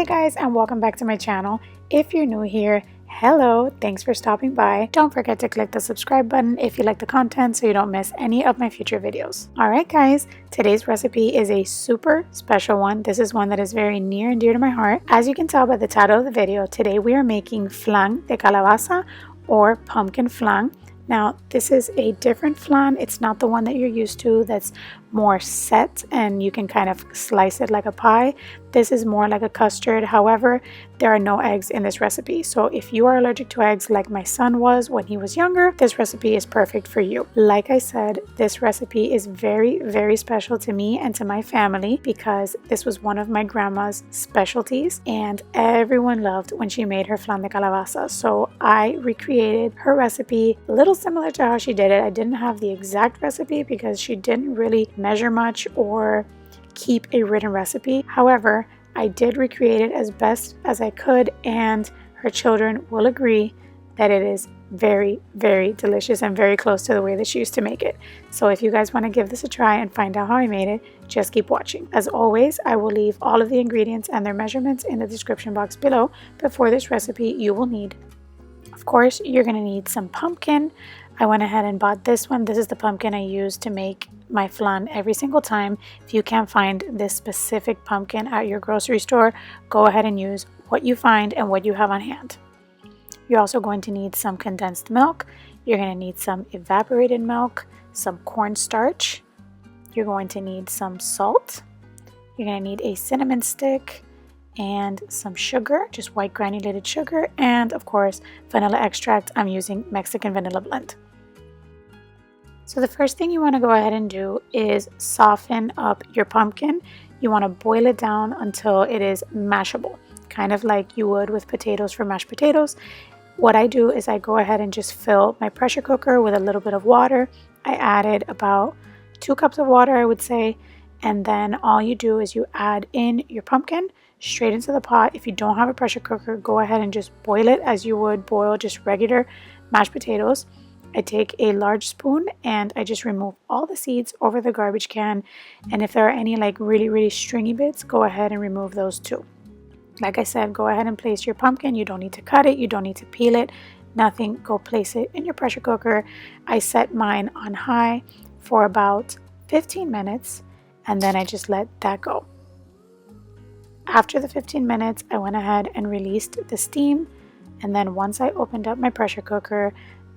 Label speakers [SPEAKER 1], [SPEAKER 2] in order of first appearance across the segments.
[SPEAKER 1] Hey guys, and welcome back to my channel. If you're new here, hello, thanks for stopping by. Don't forget to click the subscribe button if you like the content so you don't miss any of my future videos. Alright guys, today's recipe is a super special one. This is one that is very near and dear to my heart. As you can tell by the title of the video, today we are making flan de calabaza or pumpkin flan. Now this is a different flan. It's not the one that you're used to that's more set and you can kind of slice it like a pie. This is more like a custard. However, there are no eggs in this recipe. So if you are allergic to eggs like my son was when he was younger, this recipe is perfect for you. Like I said, this recipe is very, very special to me and to my family because this was one of my grandma's specialties and everyone loved when she made her flan de calabaza. So I recreated her recipe a little similar to how she did it. I didn't have the exact recipe because she didn't really measure much or keep a written recipe. However, I did recreate it as best as I could, and her children will agree that it is very, very delicious and very close to the way that she used to make it. So if you guys want to give this a try and find out how I made it, just keep watching. As always, I will leave all of the ingredients and their measurements in the description box below, but for this recipe you will need, of course, you're going to need some pumpkin. I went ahead and bought this one. This is the pumpkin I use to make my flan every single time. If you can't find this specific pumpkin at your grocery store, go ahead and use what you find and what you have on hand. You're also going to need some condensed milk. You're going to need some evaporated milk, some cornstarch. You're going to need some salt. You're going to need a cinnamon stick and some sugar, just white granulated sugar, and of course vanilla extract. I'm using Mexican vanilla blend. So the first thing you want to go ahead and do is soften up your pumpkin. You want to boil it down until it is mashable, kind of like you would with potatoes for mashed potatoes. What I do is I go ahead and just fill my pressure cooker with a little bit of water. I added about 2 cups of water, I would say, and then all you do is you add in your pumpkin straight into the pot. If you don't have a pressure cooker, go ahead and just boil it as you would boil just regular mashed potatoes. I take a large spoon and I just remove all the seeds over the garbage can, and if there are any like really stringy bits, go ahead and remove those too. Like I said, go ahead and place your pumpkin. You don't need to cut it, you don't need to peel it, nothing. Go place it in your pressure cooker. I set mine on high for about 15 minutes and then I just let that go. After the 15 minutes, I went ahead and released the steam, and then once I opened up my pressure cooker,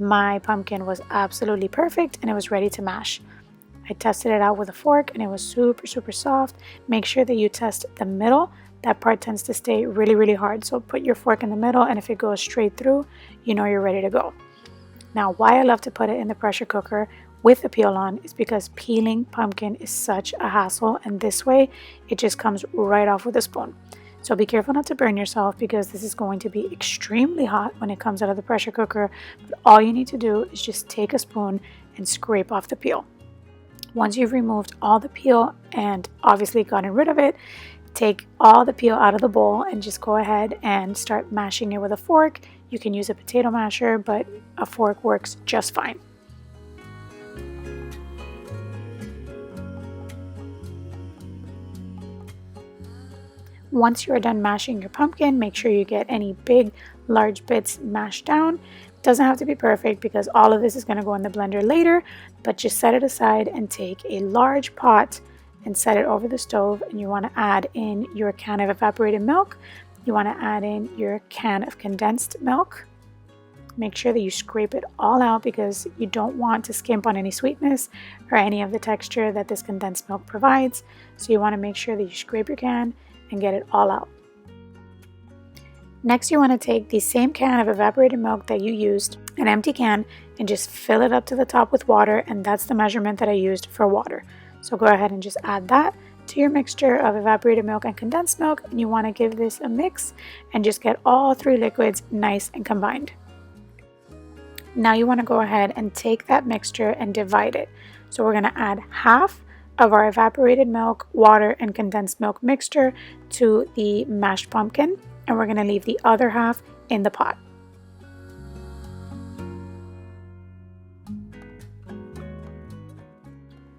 [SPEAKER 1] my pumpkin was absolutely perfect and it was ready to mash. I tested it out with a fork and it was super soft. Make sure that you test the middle. That part tends to stay really hard, so put your fork in the middle, and if it goes straight through, you know you're ready to go. Now, why I love to put it in the pressure cooker with the peel on is because peeling pumpkin is such a hassle, and this way it just comes right off with a spoon. So be careful not to burn yourself because this is going to be extremely hot when it comes out of the pressure cooker. But all you need to do is just take a spoon and scrape off the peel. Once you've removed all the peel and obviously gotten rid of it, take all the peel out of the bowl and just go ahead and start mashing it with a fork. You can use a potato masher, but a fork works just fine. Once you are done mashing your pumpkin, make sure you get any big, large bits mashed down. It doesn't have to be perfect because all of this is going to go in the blender later, but just set it aside and take a large pot and set it over the stove, and you want to add in your can of evaporated milk. You want to add in your can of condensed milk. Make sure that you scrape it all out because you don't want to skimp on any sweetness or any of the texture that this condensed milk provides. So you want to make sure that you scrape your can and get it all out. Next, you want to take the same can of evaporated milk that you used, an empty can, and just fill it up to the top with water, and that's the measurement that I used for water. So go ahead and just add that to your mixture of evaporated milk and condensed milk, and you want to give this a mix and just get all 3 liquids nice and combined. Now you want to go ahead and take that mixture and divide it. So we're going to add half of our evaporated milk, water, and condensed milk mixture to the mashed pumpkin, and we're going to leave the other half in the pot.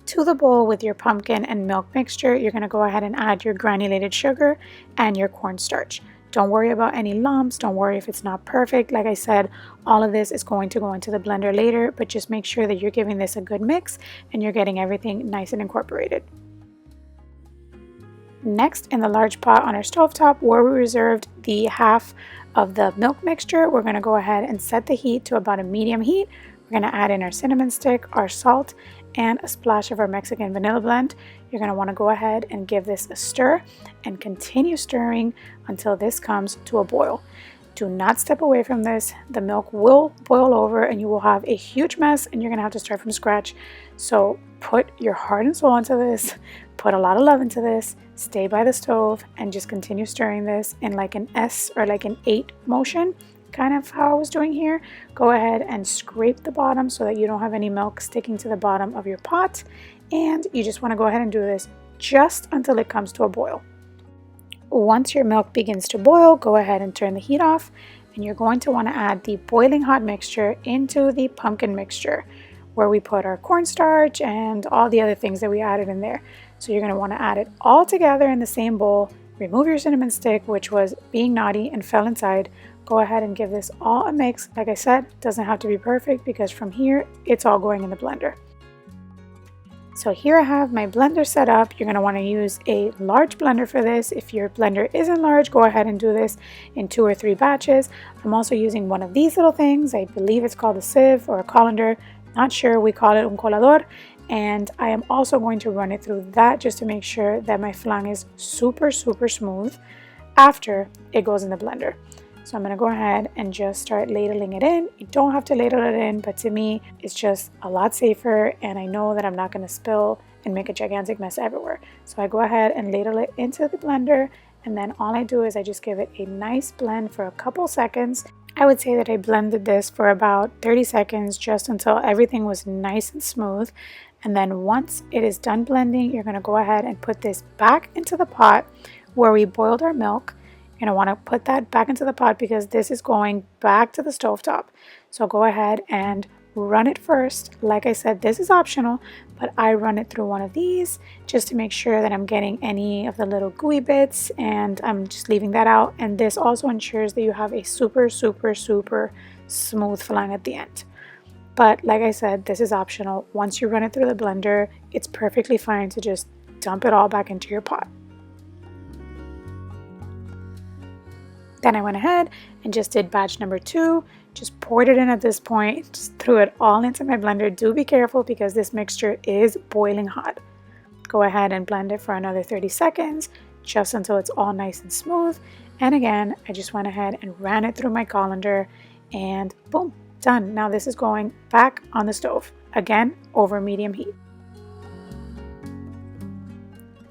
[SPEAKER 1] To the bowl with your pumpkin and milk mixture, you're going to go ahead and add your granulated sugar and your cornstarch. Don't worry about any lumps. Don't worry if it's not perfect. Like I said, all of this is going to go into the blender later, but just make sure that you're giving this a good mix and you're getting everything nice and incorporated. Next, in the large pot on our stovetop where we reserved the half of the milk mixture, we're going to go ahead and set the heat to about a medium heat. We're going to add in our cinnamon stick, our salt, and a splash of our Mexican vanilla blend. You're going to want to go ahead and give this a stir and continue stirring until this comes to a boil. Do not step away from this. The milk will boil over and you will have a huge mess and you're going to have to start from scratch. So put your heart and soul into this. Put a lot of love into this. Stay by the stove and just continue stirring this in like an S or like an 8 motion, kind of how I was doing here. Go ahead and scrape the bottom so that you don't have any milk sticking to the bottom of your pot. And you just want to go ahead and do this just until it comes to a boil. Once your milk begins to boil, go ahead and turn the heat off. And you're going to want to add the boiling hot mixture into the pumpkin mixture where we put our cornstarch and all the other things that we added in there. So you're going to want to add it all together in the same bowl. Remove your cinnamon stick, which was being naughty and fell inside. Go ahead and give this all a mix. Like I said, it doesn't have to be perfect because from here, it's all going in the blender. So here I have my blender set up. You're going to want to use a large blender for this. If your blender isn't large, go ahead and do this in 2 or 3 batches. I'm also using one of these little things. I believe it's called a sieve or a colander. Not sure, we call it un colador. And I am also going to run it through that just to make sure that my flan is super smooth after it goes in the blender. So I'm going to go ahead and just start ladling it in. You don't have to ladle it in, but to me, it's just a lot safer. And I know that I'm not going to spill and make a gigantic mess everywhere. So I go ahead and ladle it into the blender. And then all I do is I just give it a nice blend for a couple seconds. I would say that I blended this for about 30 seconds just until everything was nice and smooth. And then once it is done blending, you're going to go ahead and put this back into the pot where we boiled our milk. You're going to want to put that back into the pot because this is going back to the stovetop. So go ahead and run it first. Like I said, this is optional, but I run it through one of these just to make sure that I'm getting any of the little gooey bits, and I'm just leaving that out. And this also ensures that you have a super smooth flan at the end. But like I said, this is optional. Once you run it through the blender, it's perfectly fine to just dump it all back into your pot. Then I went ahead and just did batch number 2. Just poured it in at this point, just threw it all into my blender. Do be careful because this mixture is boiling hot. Go ahead and blend it for another 30 seconds, just until it's all nice and smooth. And again, I just went ahead and ran it through my colander and boom, done. Now this is going back on the stove, again, over medium heat.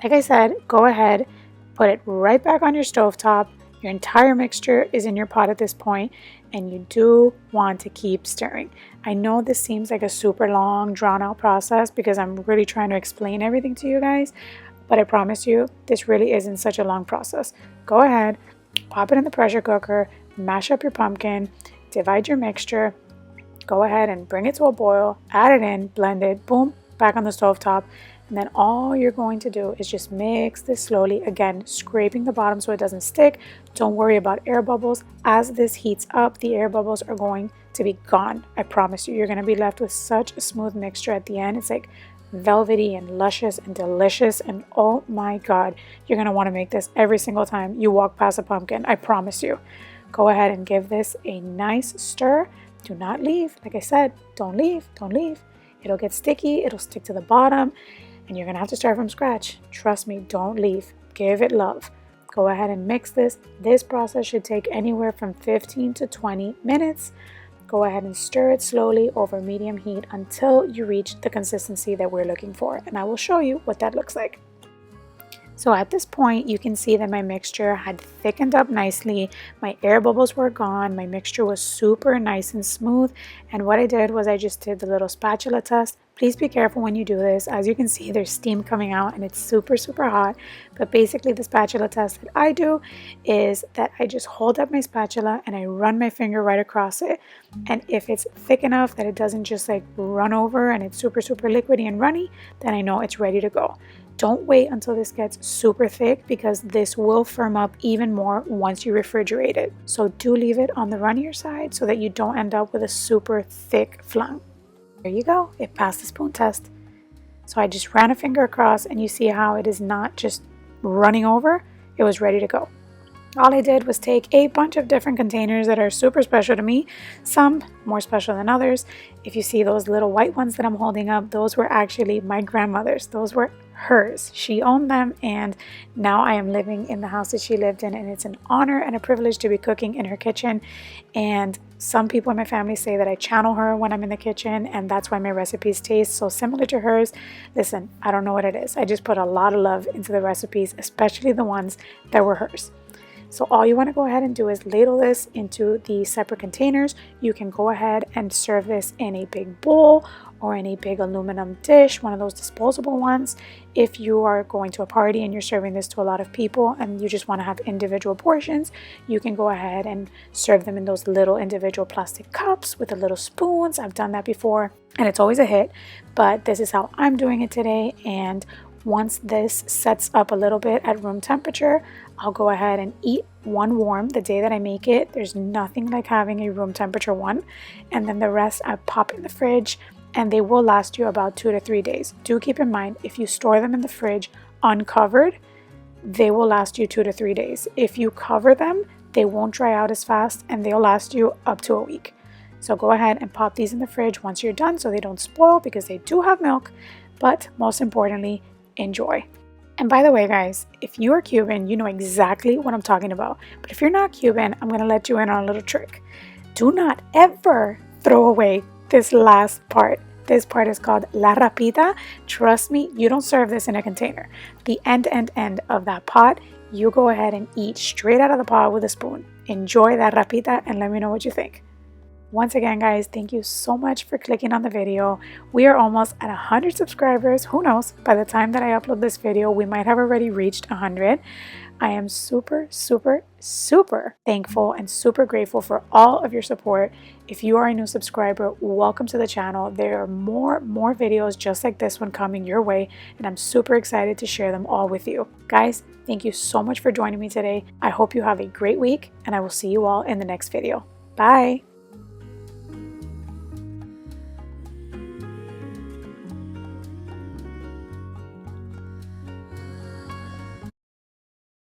[SPEAKER 1] Like I said, go ahead, put it right back on your stovetop. Your entire mixture is in your pot at this point, and you do want to keep stirring. I know this seems like a super long, drawn out process because I'm really trying to explain everything to you guys, but I promise you, this really isn't such a long process. Go ahead, pop it in the pressure cooker, mash up your pumpkin, divide your mixture, go ahead and bring it to a boil, add it in, blend it, boom, back on the stovetop. And then all you're going to do is just mix this slowly, again, scraping the bottom so it doesn't stick. Don't worry about air bubbles. As this heats up, the air bubbles are going to be gone. I promise you, you're going to be left with such a smooth mixture at the end. It's like velvety and luscious and delicious. And oh my God, you're going to want to make this every single time you walk past a pumpkin. I promise you. Go ahead and give this a nice stir. Do not leave. Like I said, don't leave. It'll get sticky. It'll stick to the bottom. And you're going to have to start from scratch. Trust me, don't leave. Give it love. Go ahead and mix this. This process should take anywhere from 15 to 20 minutes. Go ahead and stir it slowly over medium heat until you reach the consistency that we're looking for. And I will show you what that looks like. So at this point, you can see that my mixture had thickened up nicely. My air bubbles were gone. My mixture was super nice and smooth. And what I did was I just did the little spatula test, Please be careful when you do this. As you can see, there's steam coming out and it's super, super hot. But basically the spatula test that I do is that I just hold up my spatula and I run my finger right across it. And if it's thick enough that it doesn't just like run over and it's super, super liquidy and runny, then I know it's ready to go. Don't wait until this gets super thick because this will firm up even more once you refrigerate it. So do leave it on the runnier side so that you don't end up with a super thick flan. There you go, it passed the spoon test. So I just ran a finger across and you see how it is not just running over, it was ready to go. All I did was take a bunch of different containers that are super special to me, some more special than others. If you see those little white ones that I'm holding up, those were actually my grandmother's. Those were hers. She owned them, and now I am living in the house that she lived in, and it's an honor and a privilege to be cooking in her kitchen. And some people in my family say that I channel her when I'm in the kitchen, and that's why my recipes taste so similar to hers. Listen, I don't know what it is. I just put a lot of love into the recipes, especially the ones that were hers. So all you want to go ahead and do is ladle this into the separate containers. You can go ahead and serve this in a big bowl or in a big aluminum dish, one of those disposable ones. If you are going to a party and you're serving this to a lot of people and you just want to have individual portions, you can go ahead and serve them in those little individual plastic cups with the little spoons. I've done that before and it's always a hit, but this is how I'm doing it today. And once this sets up a little bit at room temperature, I'll go ahead and eat one warm the day that I make it. There's nothing like having a room temperature one. And then the rest I pop in the fridge and they will last you about 2 to 3 days. Do keep in mind, if you store them in the fridge uncovered, they will last you 2 to 3 days. If you cover them, they won't dry out as fast and they'll last you up to a week. So go ahead and pop these in the fridge once you're done so they don't spoil because they do have milk. But most importantly, enjoy. And by the way, guys, if you are Cuban, you know exactly what I'm talking about. But if you're not Cuban, I'm going to let you in on a little trick. Do not ever throw away this last part. This part is called la rapita. Trust me, you don't serve this in a container. The end of that pot, you go ahead and eat straight out of the pot with a spoon. Enjoy that rapita and let me know what you think. Once again, guys, thank you so much for clicking on the video. We are almost at 100 subscribers. Who knows? By the time that I upload this video, we might have already reached 100. I am super, super, super thankful and super grateful for all of your support. If you are a new subscriber, welcome to the channel. There are more videos just like this one coming your way, and I'm super excited to share them all with you. Guys, thank you so much for joining me today. I hope you have a great week, and I will see you all in the next video. Bye!